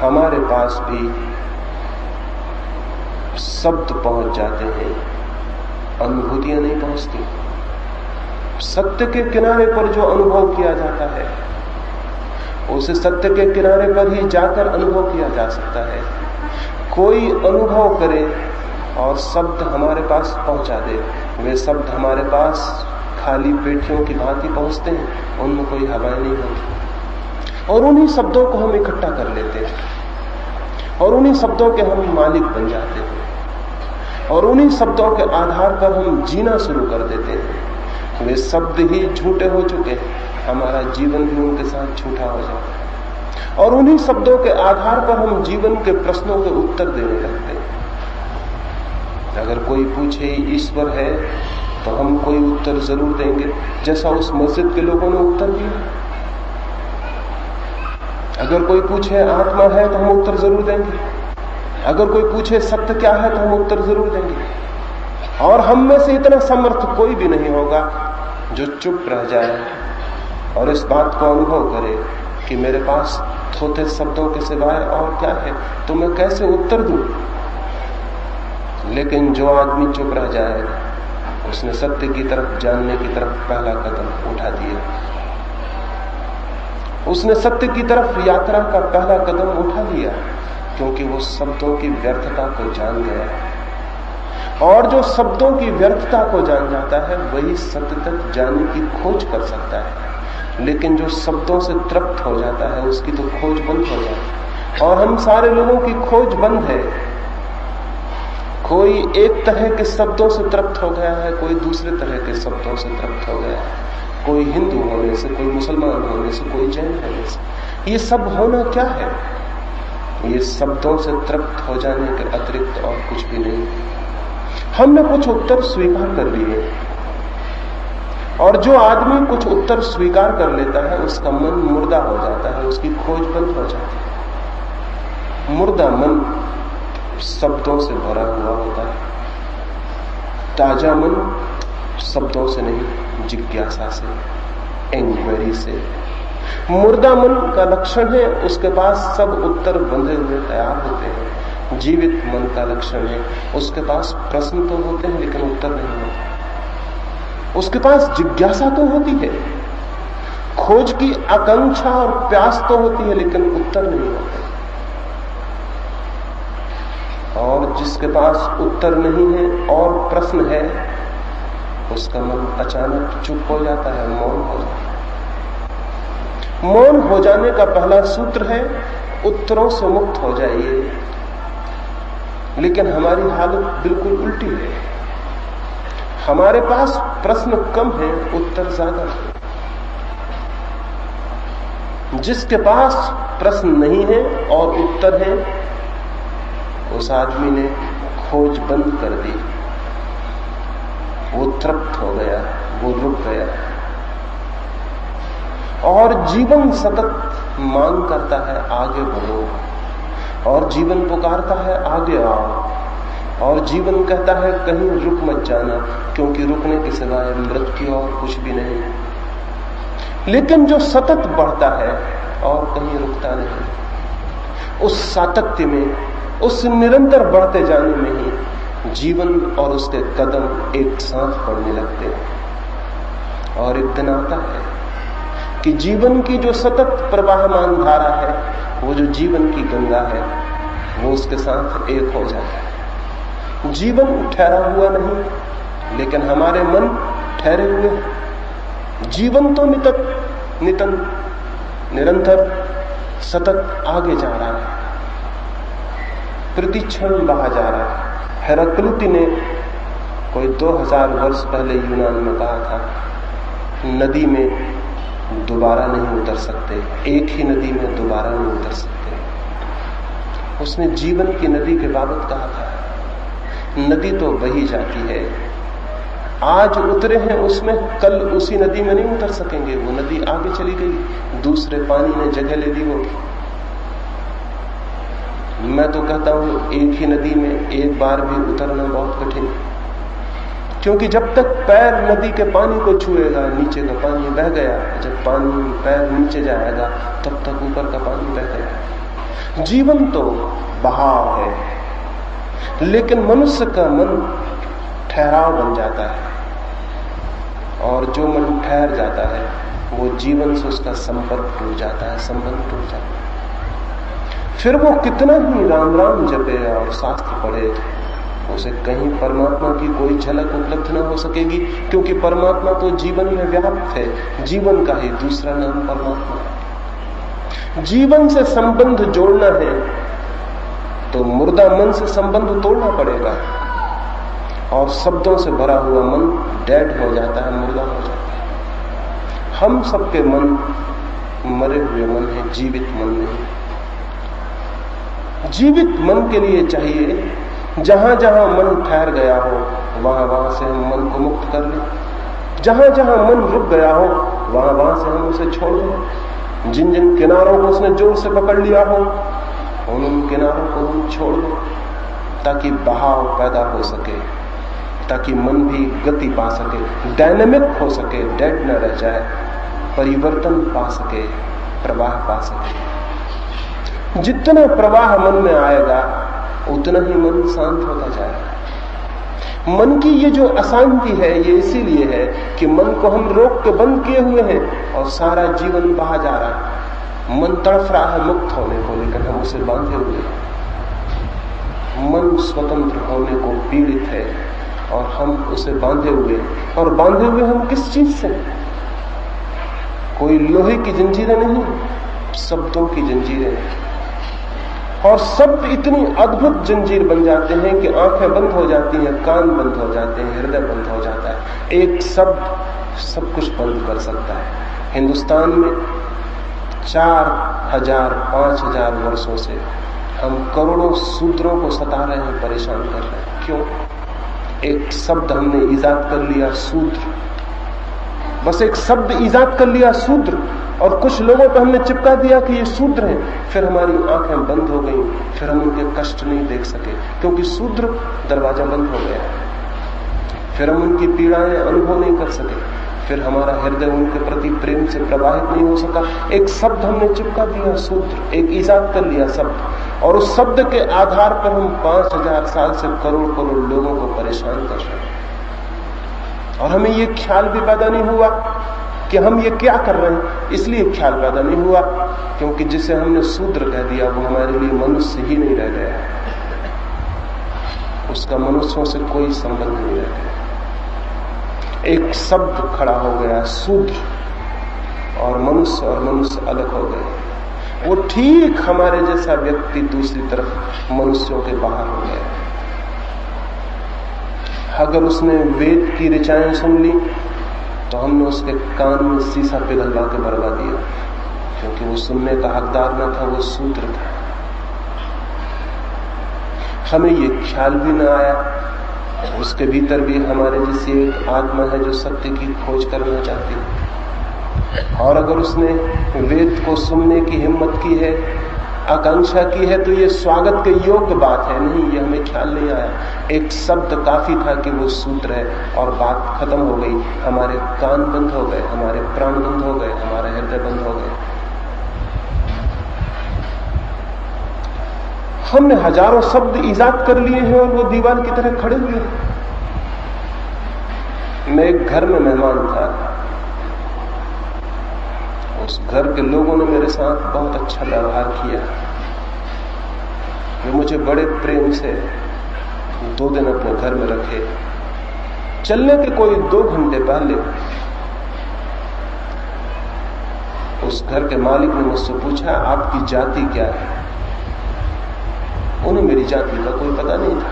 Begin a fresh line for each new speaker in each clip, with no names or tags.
हमारे पास भी शब्द पहुंच जाते हैं, अनुभूतियां नहीं पहुंचती। सत्य के किनारे पर जो अनुभव किया जाता है उसे सत्य के किनारे पर ही जाकर अनुभव किया जा सकता है। कोई अनुभव करे और शब्द हमारे पास पहुंचा दे, वे शब्द हमारे पास खाली पेटियों की भांति पहुंचते हैं, उनमें कोई हवाएं नहीं होती, और उन्हीं शब्दों को हम इकट्ठा कर लेते हैं और उन्हीं शब्दों के हम मालिक बन जाते हैं और उन्हीं शब्दों के आधार पर हम जीना शुरू कर देते हैं। वे शब्द ही झूठे हो चुके हैं, हमारा जीवन भी उनके साथ झूठा हो जाता है और उन्हीं शब्दों के आधार पर हम जीवन के प्रश्नों के उत्तर देने लगते हैं। अगर कोई पूछे ईश्वर है तो हम कोई उत्तर जरूर देंगे, जैसा उस मस्जिद के लोगों ने उत्तर दिया। अगर कोई पूछे आत्मा है तो हम उत्तर जरूर देंगे, अगर कोई पूछे सत्य क्या है तो हम उत्तर जरूर देंगे। और हम में से इतना समर्थ कोई भी नहीं होगा जो चुप रह जाए और इस बात को अनुभव करे कि मेरे पास थोथे शब्दों के सिवाय और क्या है, तो मैं कैसे उत्तर दूं। लेकिन जो आदमी चुप रह जाएगा उसने सत्य की तरफ जानने की तरफ पहला कदम उठा दिया, उसने सत्य की तरफ यात्रा का पहला कदम उठा लिया, क्योंकि वो शब्दों की व्यर्थता को जान गया। और जो शब्दों की व्यर्थता को जान जाता है वही सत्य तक जाने की खोज कर सकता है। लेकिन जो शब्दों से तृप्त हो जाता है उसकी तो खोज बंद हो जाती है, और हम सारे लोगों की खोज बंद है। कोई एक तरह के शब्दों से तृप्त हो गया है, कोई दूसरे तरह के शब्दों से तृप्त हो गया है, कोई हिंदू होने से, कोई मुसलमान होने से, कोई जैन होने से। ये सब होना क्या है? ये शब्दों से तृप्त हो जाने के अतिरिक्त और कुछ भी नहीं। हमने कुछ उत्तर स्वीकार कर लिए, और जो आदमी कुछ उत्तर स्वीकार कर लेता है उसका मन मुर्दा हो जाता है, उसकी खोज बंद हो जाती है। मुर्दा मन शब्दों से भरा हुआ होता है, ताजा मन शब्दों से नहीं, जिज्ञासा से, इंक्वायरी से। मुर्दा मन का लक्षण है उसके पास सब उत्तर बंधे हुए तैयार होते हैं। जीवित मन का लक्षण है उसके पास प्रश्न तो होते हैं लेकिन उत्तर नहीं होते। उसके पास जिज्ञासा तो होती है, खोज की आकांक्षा और प्यास तो होती है, लेकिन उत्तर नहीं होते। और जिसके पास उत्तर नहीं है और प्रश्न है उसका मन अचानक चुप हो जाता है, मौन हो जाता है। मौन हो जाने का पहला सूत्र है उत्तरों से मुक्त हो जाइए। लेकिन हमारी हालत बिल्कुल उल्टी है, हमारे पास प्रश्न कम है, उत्तर ज्यादा है। जिसके पास प्रश्न नहीं है और उत्तर है उस आदमी ने खोज बंद कर दी, वो तृप्त हो गया, वो रुक गया। और जीवन सतत मांग करता है आगे बढ़ो, और जीवन पुकारता है आगे आओ, और जीवन कहता है कहीं रुक मत जाना, क्योंकि रुकने के सिवाय मृत्यु और कुछ भी नहीं। लेकिन जो सतत बढ़ता है और कहीं रुकता नहीं, उस सातत्य में, उस निरंतर बढ़ते जाने में ही जीवन और उसके कदम एक साथ बढ़ने लगते हैं। और एक दिन आता है कि जीवन की जो सतत प्रवाहमान धारा है, वो जो जीवन की गंगा है, वो उसके साथ एक हो जाता है। जीवन ठहरा हुआ नहीं, लेकिन हमारे मन ठहरे हुए हैं। जीवन तो निरंतर सतत आगे जा रहा है, प्रतिक्षण बहा जा रहा है। हेराक्लितु ने कोई 2000 वर्ष पहले यूनान में कहा था, नदी में दोबारा नहीं उतर सकते, एक ही नदी में दोबारा नहीं उतर सकते। उसने जीवन की नदी के बाबत कहा था, नदी तो बही जाती है, आज उतरे हैं उसमें, कल उसी नदी में नहीं उतर सकेंगे, वो नदी आगे चली गई, दूसरे पानी ने जगह ले ली होगी। मैं तो कहता हूं एक ही नदी में एक बार भी उतरना बहुत कठिन है, क्योंकि जब तक पैर नदी के पानी को छुएगा नीचे का पानी बह गया, जब पानी पैर नीचे जाएगा तब तक ऊपर का पानी बह गया। जीवन तो बहाव है, लेकिन मनुष्य का मन ठहराव बन जाता है, और जो मन ठहर जाता है वो जीवन से उसका संपर्क टूट जाता है, संबंध टूट जाता है। फिर वो कितना ही राम राम जपे और शास्त्र पढ़े, उसे कहीं परमात्मा की कोई झलक उपलब्ध न हो सकेगी, क्योंकि परमात्मा तो जीवन में व्याप्त है। जीवन का ही दूसरा नाम परमात्मा है। जीवन से संबंध जोड़ना है तो मुर्दा मन से संबंध तोड़ना पड़ेगा, और शब्दों से भरा हुआ मन डेड हो जाता है, मुर्दा हो जाता है। हम सबके मन मरे हुए मन है, जीवित मन नहीं। जीवित मन के लिए चाहिए जहां जहां मन ठहर गया हो वहां वहां से हम मन को मुक्त कर लें, जहां जहां मन रुक गया हो वहां वहां से हम उसे छोड़ दें। जिन जिन किनारों को उसने जोर से पकड़ लिया हो उन किनारों को हम छोड़ दें, ताकि बहाव पैदा हो सके, ताकि मन भी गति पा सके, डायनेमिक हो सके, डेड न रह जाए, परिवर्तन पा सके, प्रवाह पा सके। जितना प्रवाह मन में आएगा उतना ही मन शांत होता जाएगा। मन की ये जो अशांति है ये इसीलिए है कि मन को हम रोक के बंद किए हुए हैं और सारा जीवन बहा जा रहा है। मन तड़फ रहा है मुक्त होने को, लेकिन हम उसे बांधे हुए हैं। मन स्वतंत्र होने को पीड़ित है और हम उसे बांधे हुए हैं। और बांधे हुए हम किस चीज से? कोई लोहे की जंजीरें नहीं, शब्दों की जंजीरें। और शब्द इतनी अद्भुत जंजीर बन जाते हैं कि आंखें बंद हो जाती हैं, कान बंद हो जाते हैं, हृदय बंद हो जाता है। एक शब्द सब कुछ बंद कर सकता है। हिंदुस्तान में 4000 5000 वर्षों से हम करोड़ों शूद्रों को सता रहे हैं, परेशान कर रहे हैं। क्यों? एक शब्द हमने ईजाद कर लिया, शूद्र। बस एक शब्द ईजाद कर लिया, शूद्र, और कुछ लोगों पर हमने चिपका दिया कि ये शूद्र हैं। फिर हमारी आंखें बंद हो गई, फिर हम उनके कष्ट नहीं देख सके, क्योंकि शूद्र दरवाजा बंद हो गया। फिर हम उनकी पीड़ाएं अनुभव नहीं कर सके, फिर हमारा हृदय उनके प्रति प्रेम से प्रवाहित नहीं हो सका। एक शब्द हमने चिपका दिया, शूद्र, एक ईजाद कर लिया शब्द, और उस शब्द के आधार पर हम 5000 साल से करोड़ करोड़ लोगों को परेशान कर रहे हैं। और हमें ये ख्याल भी पैदा नहीं हुआ कि हम ये क्या कर रहे हैं। इसलिए ख्याल पैदा नहीं हुआ क्योंकि जिसे हमने शूद्र कह दिया वो हमारे लिए मनुष्य ही नहीं रह गया, उसका मनुष्यों से कोई संबंध नहीं रह गया। एक शब्द खड़ा हो गया, शूद्र, और मनुष्य अलग हो गए। वो ठीक हमारे जैसा व्यक्ति दूसरी तरफ मनुष्यों के बाहर हो गया। अगर उसने वेद की ऋचाएं सुन ली तो हमने उसके कान में शीशा पिघलवा के भरवा दिया, क्योंकि वो सुनने का हकदार न था, वो शूद्र था। हमें ये ख्याल भी न आया उसके भीतर भी हमारे जैसी एक आत्मा है जो सत्य की खोज करना चाहती है। और अगर उसने वेद को सुनने की हिम्मत की है, आकांक्षा की है, तो ये स्वागत के योग्य बात है। नहीं, ये हमें ख्याल नहीं आया। एक शब्द काफी था कि वो शूद्र है, और बात खत्म हो गई। हमारे कान बंद हो गए, हमारे प्राण बंद हो गए, हमारे हृदय बंद हो गए। हमने हजारों शब्द ईजाद कर लिए हैं और वो दीवार की तरह खड़े हुए हैं। मैं एक घर में मेहमान था, उस घर के लोगों ने मेरे साथ बहुत अच्छा व्यवहार किया। वे मुझे बड़े प्रेम से 2 दिन अपने घर में रखे। चलने के कोई 2 घंटे पहले उस घर के मालिक ने मुझसे पूछा, आपकी जाति क्या है? उन्हें मेरी जाति का कोई पता नहीं था,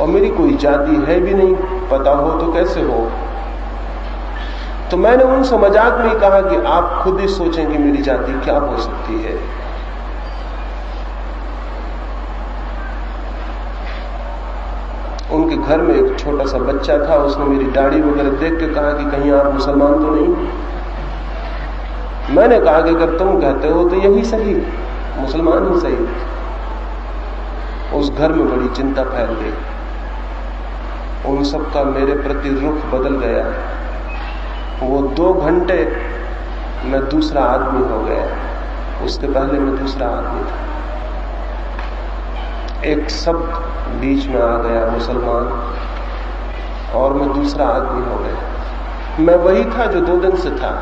और मेरी कोई जाति है भी नहीं, पता हो तो कैसे हो। तो मैंने उनसे मजाक में कहा कि आप खुद ही सोचें कि मेरी जाति क्या हो सकती है। उनके घर में एक छोटा सा बच्चा था, उसने मेरी दाढ़ी वगैरह देख के कहा कि कहीं आप मुसलमान तो नहीं। मैंने कहा कि अगर तुम कहते हो तो यही सही, मुसलमान ही सही। उस घर में बड़ी चिंता फैल गई। उन सबका मेरे प्रति रुख बदल गया। वो 2 घंटे मैं दूसरा आदमी हो गया। उसके पहले मैं दूसरा आदमी था। एक शब्द बीच में आ गया मुसलमान, और मैं दूसरा आदमी हो गया। मैं वही था जो 2 दिन से था,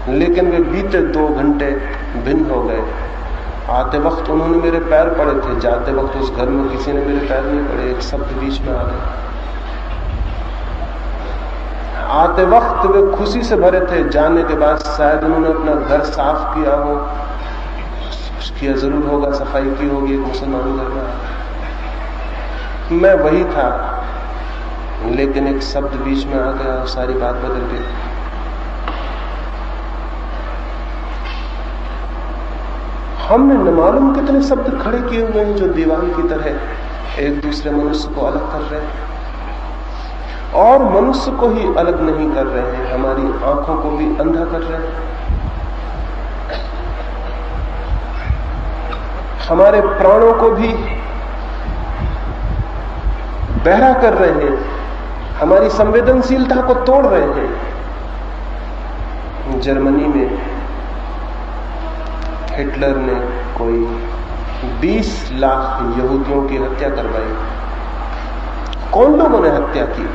लेकिन वे बीते 2 घंटे भिन्न हो गए। आते वक्त उन्होंने मेरे पैर पड़े थे, जाते वक्त उस घर में किसी ने मेरे पैर नहीं पड़े। एक शब्द बीच में आ गया। आते वक्त वे खुशी से भरे थे, जाने के बाद शायद उन्होंने अपना घर साफ किया हो, किया जरूर होगा, सफाई की होगी। एक मुसलमान घर में मैं वही था, लेकिन एक शब्द बीच में आ गया और सारी बात बदल गई। हमने न मालूम कितने शब्द खड़े किए हुए हैं जो दीवार की तरह एक दूसरे मनुष्य को अलग कर रहे हैं, और मनुष्य को ही अलग नहीं कर रहे हैं, हमारी आंखों को भी अंधा कर रहे हैं, हमारे प्राणों को भी बहरा कर रहे हैं, हमारी संवेदनशीलता को तोड़ रहे हैं। जर्मनी में हिटलर ने कोई 20 लाख यहूदियों की हत्या करवाई। कौन लोगों ने हत्या की?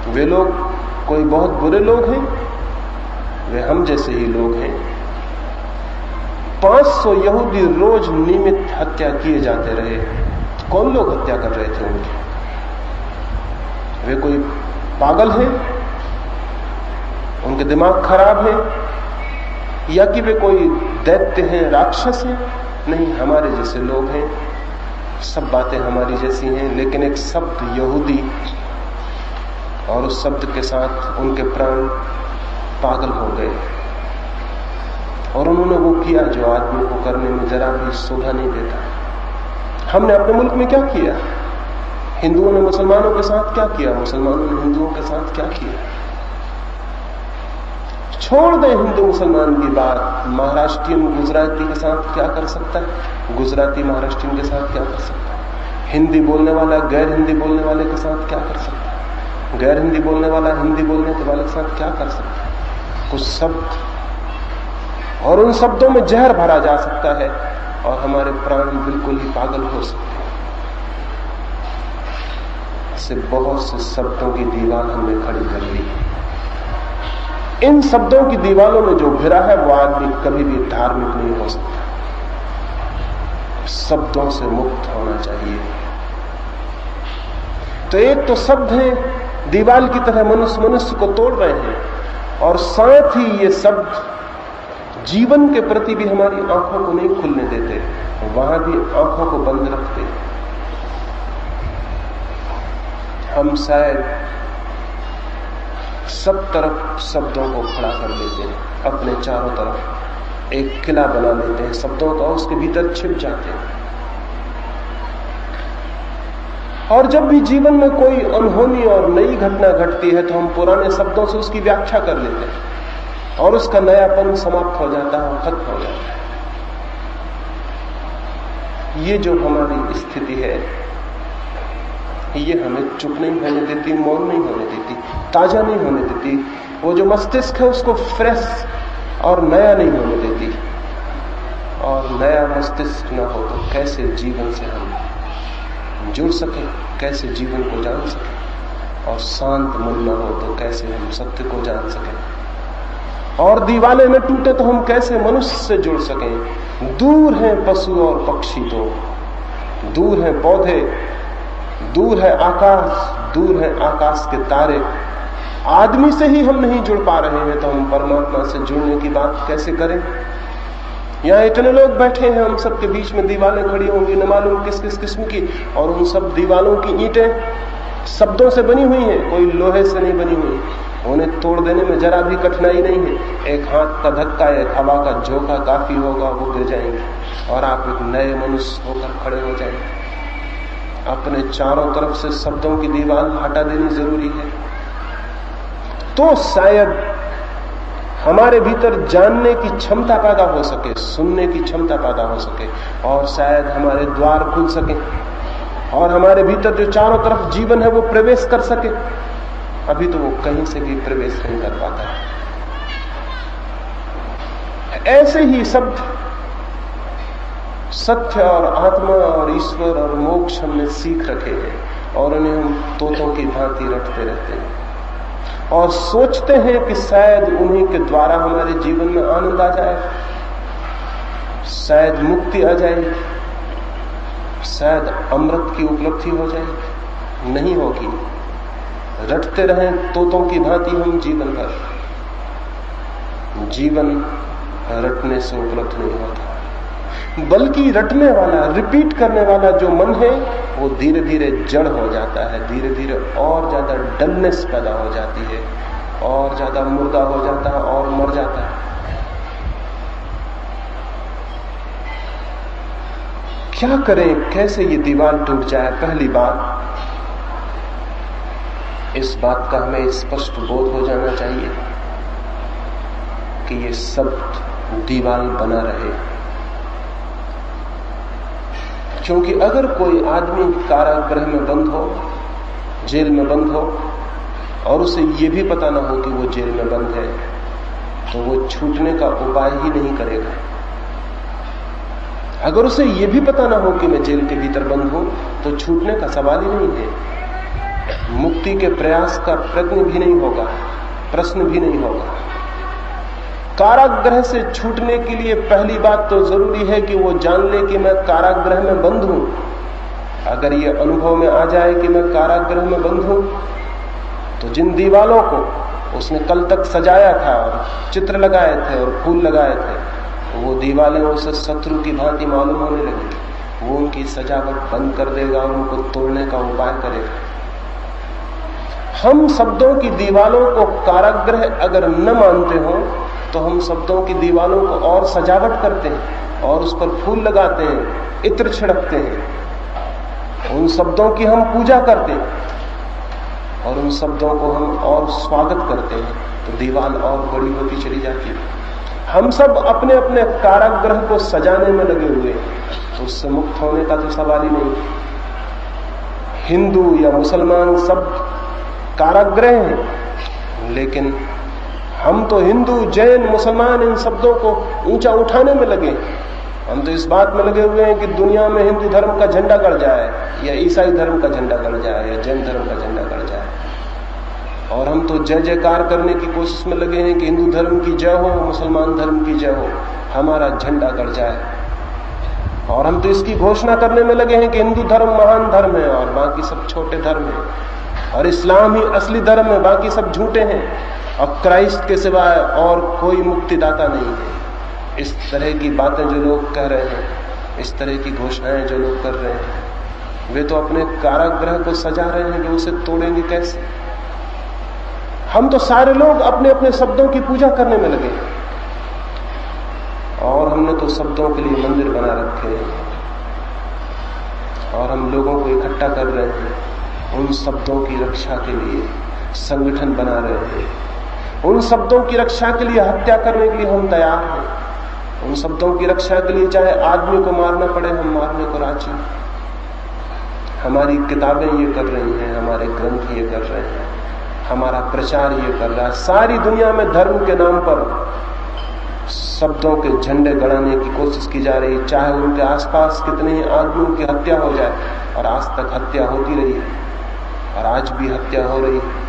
वे लोग कोई बहुत बुरे लोग हैं? वे हम जैसे ही लोग हैं। 500 यहूदी रोज नियमित हत्या किए जाते रहे। कौन लोग हत्या कर रहे थे उनकी? वे कोई पागल हैं? उनके दिमाग खराब है? या कि वे कोई दैत्य हैं, राक्षस हैं? नहीं, हमारे जैसे लोग हैं, सब बातें हमारी जैसी हैं, लेकिन एक शब्द यहूदी, और उस शब्द के साथ उनके प्राण पागल हो गए, और उन्होंने वो किया जो आदमी को करने में जरा भी शोभा नहीं देता। हमने अपने मुल्क में क्या किया? हिंदुओं ने मुसलमानों के साथ क्या किया? मुसलमानों ने हिंदुओं के साथ क्या किया? छोड़ दें हिंदू मुसलमान की बात। महाराष्ट्रियन गुजराती के साथ क्या कर सकता है? गुजराती महाराष्ट्रियन के साथ क्या कर सकता है? हिंदी बोलने वाला गैर हिंदी बोलने वाले के साथ क्या कर सकता है? गैर हिंदी बोलने वाला हिंदी बोलने के वाले के साथ क्या कर सकता है? कुछ शब्द, और उन शब्दों में जहर भरा जा सकता है, और हमारे प्राण बिल्कुल ही पागल हो सकते हैं। ऐसे बहुत से शब्दों की दीवार हमने खड़ी कर ली। इन शब्दों की दीवारों में जो घिरा है वो आदमी कभी भी धार्मिक नहीं हो सकता। शब्दों से मुक्त होना चाहिए। तो एक तो शब्द है दीवार की तरह, मनुष्य को तोड़ रहे हैं, और साथ ही ये शब्द जीवन के प्रति भी हमारी आंखों को नहीं खुलने देते, वहां भी आंखों को बंद रखते। हम शायद सब तरफ शब्दों को खड़ा कर लेते हैं, अपने चारों तरफ एक किला बना लेते हैं शब्दों का, उसके भीतर छिप जाते हैं। और जब भी जीवन में कोई अनहोनी और नई घटना घटती है तो हम पुराने शब्दों से उसकी व्याख्या कर लेते हैं, और उसका नयापन समाप्त हो जाता है, खत्म हो जाता है। ये जो हमारी स्थिति है, ये हमें चुप नहीं होने देती, मौन नहीं होने देती, ताजा नहीं होने देती। वो जो मस्तिष्क है उसको फ्रेश और नया नहीं होने देती। और नया मस्तिष्क न हो तो कैसे जीवन से हम जुड़ सके, कैसे जीवन को जान सके, और शांत मन न हो तो कैसे हम सत्य को जान सके, और दीवाने में टूटे तो हम कैसे मनुष्य से जुड़ सकें। दूर हैं पशु और पक्षी, तो दूर हैं पौधे, दूर है आकाश, दूर है आकाश के तारे। आदमी से ही हम नहीं जुड़ पा रहे हैं तो हम परमात्मा से जुड़ने की बात कैसे करें? यहाँ इतने लोग बैठे हैं, हम सबके बीच में दीवारें खड़ी होंगी न मालूम किस किस किस्म की, और उन सब दीवारों की ईंटें शब्दों से बनी हुई हैं, कोई लोहे से नहीं बनी हुई। उन्हें तोड़ देने में जरा भी कठिनाई नहीं है। एक हाथ का धक्का, एक हवा का झोंका काफी होगा, वो गिर जाएंगे और आप एक नए मनुष्य होकर खड़े हो जाएंगे। अपने चारों तरफ से शब्दों की दीवार हटा देनी जरूरी है, तो शायद हमारे भीतर जानने की क्षमता पैदा हो सके, सुनने की क्षमता पैदा हो सके, और शायद हमारे द्वार खुल सके, और हमारे भीतर जो चारों तरफ जीवन है वो प्रवेश कर सके। अभी तो वो कहीं से भी प्रवेश नहीं कर पाता है। ऐसे ही शब्द सत्य और आत्मा और ईश्वर और मोक्ष हमने सीख रखे हैं और उन्हें हम तोतों की भांति रटते रहते हैं और सोचते हैं कि शायद उन्हीं के द्वारा हमारे जीवन में आनंद आ जाए, शायद मुक्ति आ जाएगी, शायद अमृत की उपलब्धि हो जाएगी। नहीं होगी। रटते रहें तोतों की भांति हम जीवन भर। जीवन रटने से उपलब्ध नहीं होता, बल्कि रटने वाला, रिपीट करने वाला जो मन है वो धीरे धीरे जड़ हो जाता है, धीरे धीरे और ज्यादा डलनेस पैदा हो जाती है, और ज्यादा मुर्दा हो जाता है और मर जाता है। क्या करें, कैसे ये दीवार टूट जाए? पहली बात, इस बात का हमें स्पष्ट बोध हो जाना चाहिए कि ये सब दीवार बना रहे, क्योंकि अगर कोई आदमी कारागृह में बंद हो, जेल में बंद हो, और उसे ये भी पता ना हो कि वो जेल में बंद है, तो वो छूटने का उपाय ही नहीं करेगा। अगर उसे ये भी पता ना हो कि मैं जेल के भीतर बंद हूं, तो छूटने का सवाल ही नहीं है। मुक्ति के प्रयास का प्रश्न भी नहीं होगा, प्रश्न भी नहीं होगा। कारागृह से छूटने के लिए पहली बात तो जरूरी है कि वो जान ले कि मैं कारागृह में बंद हूं। अगर ये अनुभव में आ जाए कि मैं कारागृह में बंद हूं, तो जिन दीवालों को उसने कल तक सजाया था और चित्र लगाए थे और फूल लगाए थे, वो दीवालें उसे शत्रु की भांति मालूम होने लगेगी। वो उनकी सजावट बंद कर देगा और उनको तोड़ने का उपाय करेगा। हम शब्दों की दीवालों को कारागृह अगर न मानते हो, तो हम शब्दों की दीवालों को और सजावट करते हैं और उस पर फूल लगाते हैं, इत्र छिड़कते हैं, उन शब्दों की हम पूजा करते हैं और उन शब्दों को हम और स्वागत करते हैं, तो दीवाल और बड़ी होती चली जाती है। हम सब अपने अपने कारागृह को सजाने में लगे हुए, तो उससे मुक्त होने का तो सवाल ही नहीं। हिंदू या मुसलमान सब कारागृह हैं, लेकिन हम तो हिंदू, जैन, मुसलमान इन शब्दों को ऊंचा उठाने में लगे। हम तो इस बात में लगे हुए हैं कि दुनिया में हिंदू धर्म का झंडा गड़ जाए, या ईसाई धर्म का झंडा गड़ जाए, या जैन धर्म का झंडा गड़ जाए। और हम तो जय जयकार करने की कोशिश में लगे हैं कि हिंदू धर्म की जय हो, मुसलमान धर्म की जय हो, हमारा झंडा गड़ जाए। और हम तो इसकी घोषणा करने में लगे हैं कि हिंदू धर्म महान धर्म है और बाकी सब छोटे धर्म हैं, और इस्लाम ही असली धर्म है, बाकी सब झूठे हैं, और क्राइस्ट के सिवाय और कोई मुक्तिदाता नहीं है। इस तरह की बातें जो लोग कह रहे हैं, इस तरह की घोषणाएं जो लोग कर रहे हैं, वे तो अपने कारागृह को सजा रहे हैं कि उसे तोड़ेंगे कैसे। हम तो सारे लोग अपने अपने शब्दों की पूजा करने में लगे, और हमने तो शब्दों के लिए मंदिर बना रखे हैं, और हम लोगों को इकट्ठा कर रहे हैं उन शब्दों की रक्षा के लिए, संगठन बना रहे हैं। उन शब्दों की रक्षा के लिए हत्या करने के लिए हम तैयार हैं। उन शब्दों की रक्षा के लिए चाहे आदमी को मारना पड़े, हम मारने को राजी। हमारी किताबें ये कर रही हैं, हमारे ग्रंथ ये कर रहे हैं, हमारा प्रचार ये कर रहा है। सारी दुनिया में धर्म के नाम पर शब्दों के झंडे गड़ाने की कोशिश की जा रही है, चाहे उनके आसपास कितने ही आदमियों की हत्या हो जाए। और आज तक हत्या होती रही है, और आज भी हत्या हो रही है,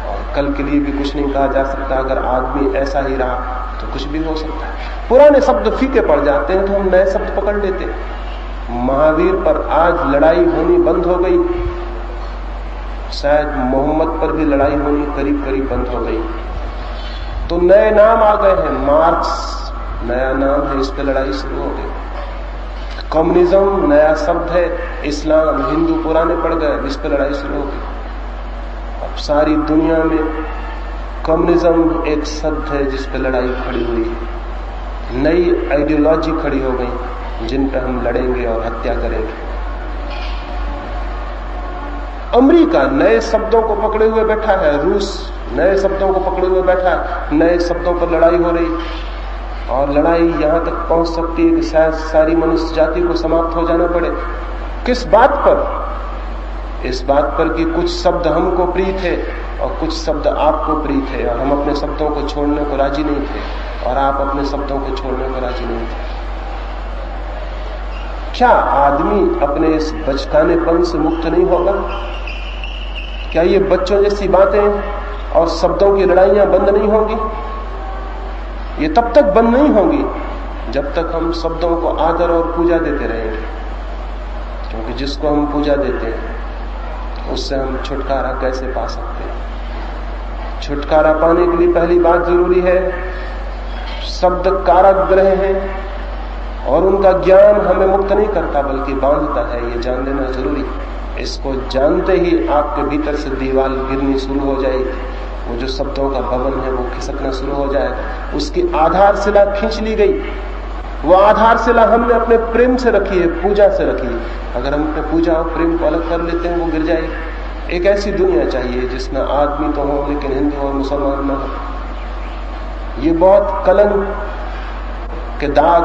और कल के लिए भी कुछ नहीं कहा जा सकता। अगर आदमी ऐसा ही रहा तो कुछ भी हो सकता है। पुराने शब्द फीके पड़ जाते हैं, तो हम नए शब्द पकड़ लेते हैं। महावीर पर आज लड़ाई होनी बंद हो गई, शायद मोहम्मद पर भी लड़ाई होनी करीब करीब बंद हो गई, तो नए नाम आ गए हैं। मार्क्स नया नाम है, इस पर लड़ाई शुरू हो गई। कम्युनिज्म नया शब्द है, इस्लाम, हिंदू पुराने पड़ गए, इस पर लड़ाई शुरू हो गई। अब सारी दुनिया में कम्युनिज्म एक शब्द है जिस पर लड़ाई खड़ी हुई है। नई आइडियोलॉजी खड़ी हो गई जिन पर हम लड़ेंगे और हत्या करेंगे। अमेरिका नए शब्दों को पकड़े हुए बैठा है, रूस नए शब्दों को पकड़े हुए बैठा है, नए शब्दों पर लड़ाई हो रही, और लड़ाई यहां तक पहुंच सकती है कि शायद सारी मनुष्य जाति को समाप्त हो जाना पड़े। किस बात पर? इस बात पर कि कुछ शब्द हमको प्रिय थे और कुछ शब्द आपको प्रिय थे, और हम अपने शब्दों को छोड़ने को राजी नहीं थे, और आप अपने शब्दों को छोड़ने को राजी नहीं थे। क्या आदमी अपने इस बचकानेपन से मुक्त नहीं होगा? क्या ये बच्चों जैसी बातें और शब्दों की लड़ाइयां बंद नहीं होंगी? ये तब तक बंद नहीं होंगी जब तक हम शब्दों को आदर और पूजा देते रहेंगे, क्योंकि जिसको हम पूजा देते हैं उससे हम छुटकारा कैसे पा सकते हैं? छुटकारा पाने के लिए पहली बात जरूरी है, शब्द कारागृह हैं और उनका ज्ञान हमें मुक्त नहीं करता बल्कि बांधता है, ये जान लेना जरूरी। इसको जानते ही आपके भीतर से दीवार गिरनी शुरू हो जाएगी, वो जो शब्दों का भवन है वो खिसकना शुरू हो जाएगा। उसकी आधारशिला खींच ली गई, वो आधारशिला हमने अपने प्रेम से रखी है, पूजा से रखी है। अगर हम अपने पूजा और प्रेम को अलग कर लेते हैं वो गिर जाएगी। एक ऐसी दुनिया चाहिए जिसमें आदमी तो हो लेकिन हिंदू और मुसलमान न हो। ये बहुत कलंक के दाग।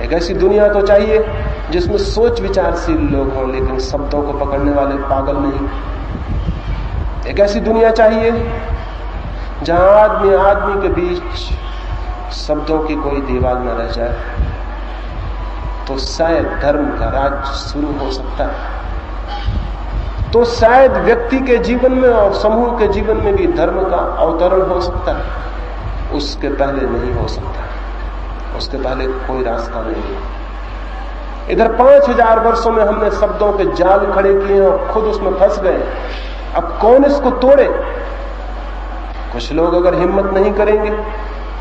एक ऐसी दुनिया तो चाहिए जिसमें सोच विचारशील लोग हों लेकिन शब्दों को पकड़ने वाले पागल नहीं। एक ऐसी दुनिया चाहिए जहां आदमी आदमी के बीच शब्दों की कोई दीवार न रह जाए, तो शायद धर्म का राज शुरू हो सकता है। तो शायद व्यक्ति के जीवन में और समूह के जीवन में भी धर्म का अवतरण हो सकता है। उसके पहले नहीं हो सकता, उसके पहले कोई रास्ता नहीं है। इधर 5000 वर्षों में हमने शब्दों के जाल खड़े किए और खुद उसमें फंस गए। अब कौन इसको तोड़े? कुछ लोग अगर हिम्मत नहीं करेंगे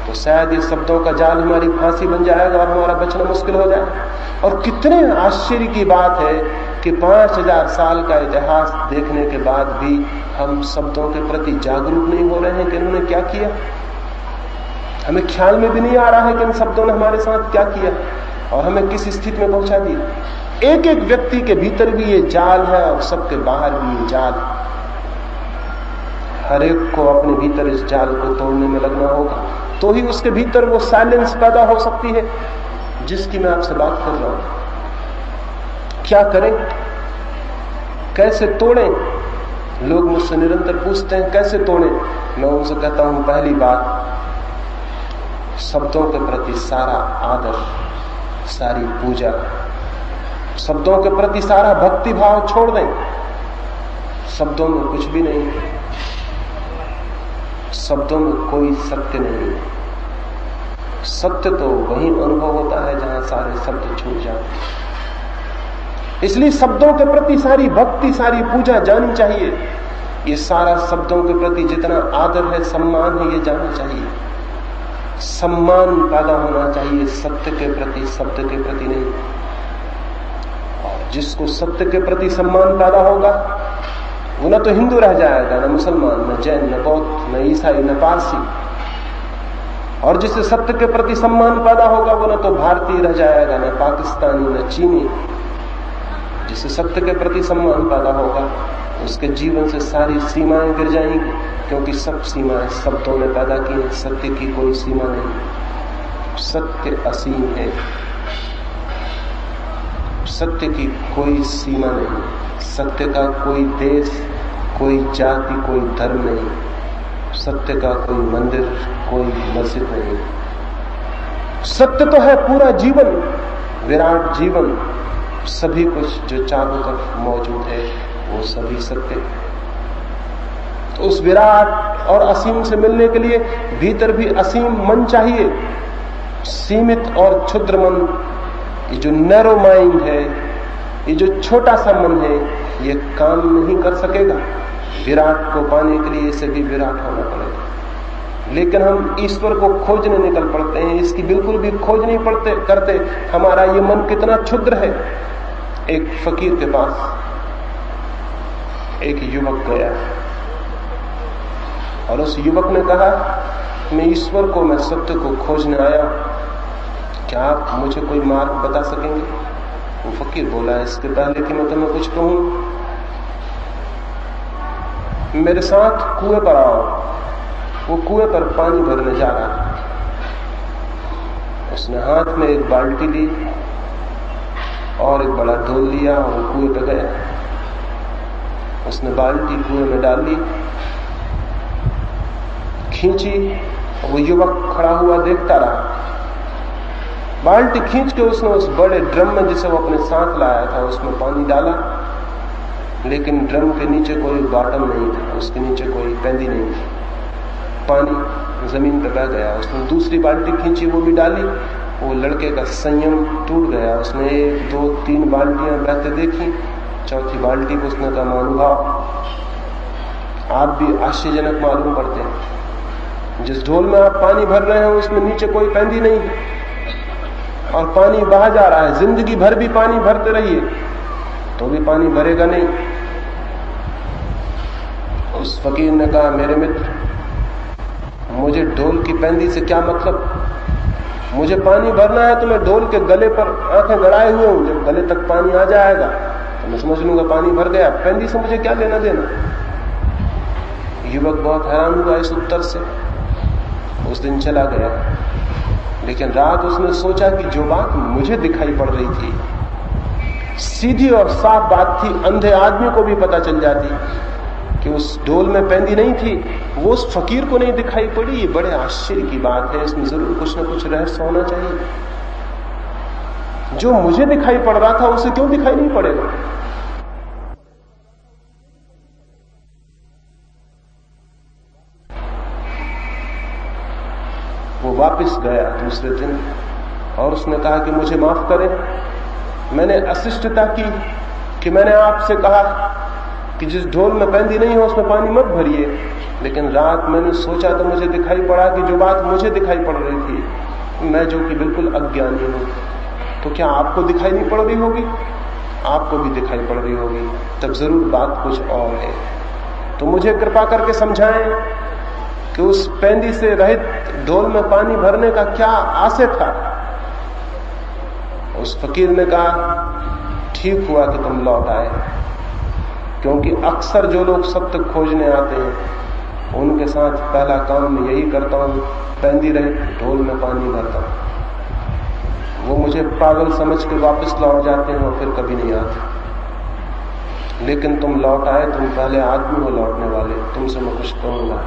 तो शायद ये शब्दों का जाल हमारी फांसी बन जाएगा और हमारा बचना मुश्किल हो जाएगा। और कितने आश्चर्य की बात है कि 5000 साल का इतिहास देखने के बाद भी हम शब्दों के प्रति जागरूक नहीं हो रहे हैं कि इन्होंने क्या किया। हमें ख्याल में भी नहीं आ रहा है कि इन शब्दों ने हमारे साथ क्या किया और हमें किस स्थिति में पहुंचा दिया। एक एक व्यक्ति के भीतर भी ये जाल है और सबके बाहर भी ये जाल। हर एक को अपने भीतर इस जाल को तोड़ने में लगना होगा, तो ही उसके भीतर वो साइलेंस पैदा हो सकती है जिसकी मैं आपसे बात कर रहा हूं। क्या करें, कैसे तोड़ें? लोग मुझसे निरंतर पूछते हैं कैसे तोड़ें। मैं उनसे कहता हूं, पहली बात, शब्दों के प्रति सारा आदर, सारी पूजा, शब्दों के प्रति सारा भक्ति भाव छोड़ दें। शब्दों में कुछ भी नहीं है, शब्दों में कोई सत्य नहीं है। सत्य तो वही अनुभव होता है जहां सारे शब्द छूट जाते हैं। इसलिए शब्दों के प्रति सारी भक्ति, सारी पूजा जानी चाहिए। ये सारा शब्दों के प्रति जितना आदर है, सम्मान है, ये जानना चाहिए। सम्मान पैदा होना चाहिए सत्य के प्रति, शब्द के प्रति नहीं। और जिसको सत्य के प्रति सम्मान पैदा होगा वो न तो हिंदू रह जाएगा, न मुसलमान, न जैन, न बौद्ध, न ईसाई, न पारसी। और जिससे सत्य के प्रति सम्मान पैदा होगा वो न तो भारतीय रह जाएगा, न पाकिस्तानी, न चीनी। जिससे सत्य के प्रति सम्मान पैदा होगा उसके जीवन से सारी सीमाएं गिर जाएंगी, क्योंकि सब सीमाएं शब्दों ने पैदा की है। सत्य की कोई सीमा नहीं, सत्य असीम है। सत्य की कोई सीमा नहीं, सत्य का कोई देश, कोई जाति, कोई धर्म नहीं, सत्य का कोई मंदिर, कोई मस्जिद नहीं। सत्य तो है पूरा जीवन, विराट जीवन, सभी कुछ जो चारों तरफ मौजूद है वो सभी सत्य। तो उस विराट और असीम से मिलने के लिए भीतर भी असीम मन चाहिए। सीमित और क्षुद्र मन, ये जो नैरो माइंड है, ये जो छोटा सा मन है, ये काम नहीं कर सकेगा। विराट को पाने के लिए इसे भी विराट होना पड़ेगा। लेकिन हम ईश्वर को खोजने निकल पड़ते हैं, इसकी बिल्कुल भी खोज नहीं करते। हमारा ये मन कितना क्षुद्र है। एक फकीर के पास एक युवक गया और उस युवक ने कहा, मैं ईश्वर को, मैं सत्य को खोजने आया, क्या आप मुझे कोई मार्ग बता सकेंगे? वो फकीर बोला, इसके पहले कि मैं तुम्हें कुछ कहूं, मेरे साथ कुएं पर आओ। वो कुएं पर पानी भरने जा रहा था। उसने हाथ में एक बाल्टी ली और एक बड़ा ढोल लिया और कुएं पे गया। उसने बाल्टी कुएं में डाली, खींची, और वो युवक खड़ा हुआ देखता रहा। बाल्टी खींच के उसने उस बड़े ड्रम में जिसे वो अपने साथ लाया था उसमें पानी डाला, लेकिन ड्रम के नीचे कोई बॉटम नहीं था, उसके नीचे कोई पेंदी नहीं थी। पानी जमीन पर बह गया। उसने दूसरी बाल्टी खींची, वो भी डाली। वो लड़के का संयम टूट गया। उसने 1, 2, 3 बाल्टियां बहते देखी। चौथी बाल्टी को उसने कहा, महानुभाव, आप भी आश्चर्यजनक मालूम पड़ते हैं। जिस ढोल में आप पानी भर रहे हैं उसमें नीचे कोई पेंदी नहीं और पानी बहा जा रहा है। जिंदगी भर भी पानी भरते रहिए तो भी पानी भरेगा नहीं। उस फकीर ने कहा, मेरे मित्र, मुझे ढोल की पेंदी से क्या मतलब? मुझे पानी भरना है तो मैं ढोल के गले पर आंखें गड़ाए हुए हूं। जब गले तक पानी आ जाएगा तो मैं समझ लूंगा पानी भर गया। पेंदी से मुझे क्या लेना देना? युवक बहुत हैरान हुआ इस उत्तर से। उस दिन चला गया। लेकिन रात उसने सोचा कि जो बात मुझे दिखाई पड़ रही थी, सीधी और साफ बात थी, अंधे आदमी को भी पता चल जाती कि उस ढोल में पेंदी नहीं थी, वो उस फकीर को नहीं दिखाई पड़ी। ये बड़े आश्चर्य की बात है। इसमें जरूर कुछ न कुछ रहस्य होना चाहिए। जो मुझे दिखाई पड़ रहा था उसे क्यों दिखाई नहीं पड़ेगा? वो वापस गया दूसरे दिन और उसने कहा कि मुझे माफ करें, मैंने अशिष्टता की कि मैंने आपसे कहा कि जिस ढोल में पेंदी नहीं हो उसमें पानी मत भरिए। लेकिन रात मैंने सोचा तो मुझे दिखाई पड़ा कि जो बात मुझे दिखाई पड़ रही थी, मैं जो कि बिल्कुल अज्ञानी हूं, तो क्या आपको दिखाई नहीं पड़ रही होगी? आपको भी दिखाई पड़ रही होगी। तब जरूर बात कुछ और है। तो मुझे कृपा करके समझाएं कि उस पेंदी से रहित ढोल में पानी भरने का क्या आशय था? उस फकीर ने कहा, ठीक हुआ कि तुम लौट आए, क्योंकि अक्सर जो लोग सत्य खोजने आते हैं उनके साथ पहला काम मैं यही करता हूं, पेंदी रहित ढोल में पानी भरता हूं। वो मुझे पागल समझ के वापस लौट जाते हैं और फिर कभी नहीं आते। लेकिन तुम लौट आए, तुम पहले आदमी हो लौटने वाले। तुमसे मैं कुछ कहूंगा।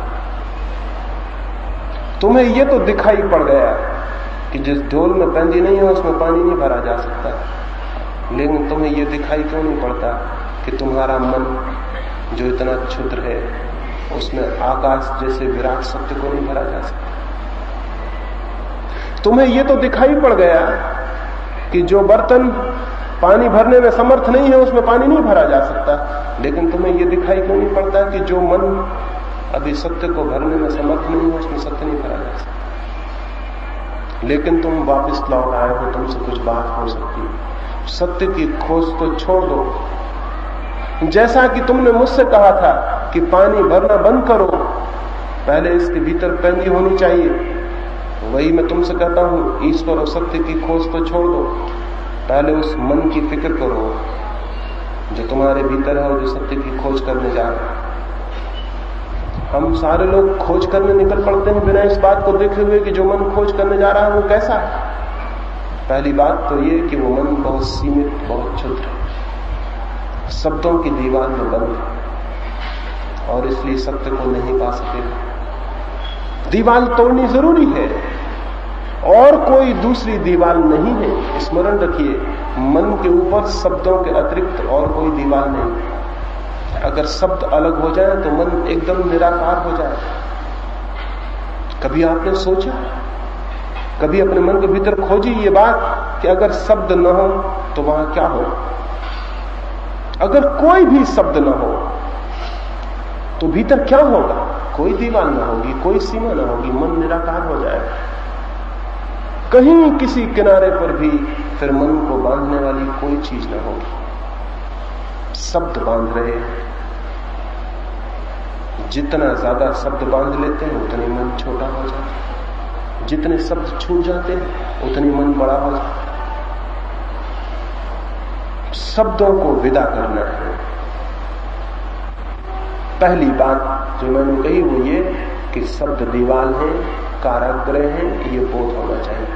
तुम्हें ये तो दिखाई पड़ गया कि जिस ढोल में पेंदी नहीं हो उसमें पानी नहीं भरा जा सकता, लेकिन तुम्हें ये दिखाई क्यों नहीं पड़ता कि तुम्हारा मन जो इतना क्षुद्र है उसमें आकाश जैसे विराट सत्य को नहीं भरा जा सकता? तुम्हें ये तो दिखाई पड़ गया कि जो बर्तन पानी भरने में समर्थ नहीं है उसमें पानी नहीं भरा जा सकता, लेकिन तुम्हें ये दिखाई क्यों नहीं पड़ता कि जो मन अभी सत्य को भरने में समर्थ नहीं है उसमें सत्य नहीं भरा जा सकता? लेकिन तुम वापस लौट आए हो, तुमसे कुछ बात हो सकती है। सत्य की खोज तो छोड़ दो। जैसा कि तुमने मुझसे कहा था कि पानी भरना बंद करो, पहले इसके भीतर पेंदी होनी चाहिए, वही मैं तुमसे कहता हूं। ईश्वर और सत्य की खोज तो छोड़ दो, पहले उस मन की फिक्र करो जो तुम्हारे भीतर है और जो सत्य की खोज करने जा रहा है। हम सारे लोग खोज करने निकल पड़ते हैं बिना इस बात को देखे हुए कि जो मन खोज करने जा रहा है वो कैसा है। पहली बात तो ये कि वो मन बहुत सीमित, बहुत क्षुद्र है, शब्दों की दीवार में बंद है और इसलिए सत्य को नहीं पा सकेगा। दीवार तोड़नी जरूरी है और कोई दूसरी दीवार नहीं है। स्मरण रखिए, मन के ऊपर शब्दों के अतिरिक्त और कोई दीवार नहीं। अगर शब्द अलग हो जाए तो मन एकदम निराकार हो जाए। कभी आपने सोचा, कभी अपने मन के भीतर खोजी ये बात कि अगर शब्द न हो तो वहां क्या हो? अगर कोई भी शब्द न हो तो भीतर क्या होगा? कोई दीवार न होगी, कोई सीमा न होगी, मन निराकार हो जाएगा। कहीं किसी किनारे पर भी फिर मन को बांधने वाली कोई चीज न होगी। शब्द बांध रहे हैं, जितना ज्यादा शब्द बांध लेते हैं उतने मन छोटा हो जाता है, जितने शब्द छूट जाते हैं उतनी मन बड़ा हो जाता है। शब्दों को विदा करना है। पहली बात जो मैंने कही वो ये कि शब्द दीवार है, कारागृह है, ये बोध होना चाहिए।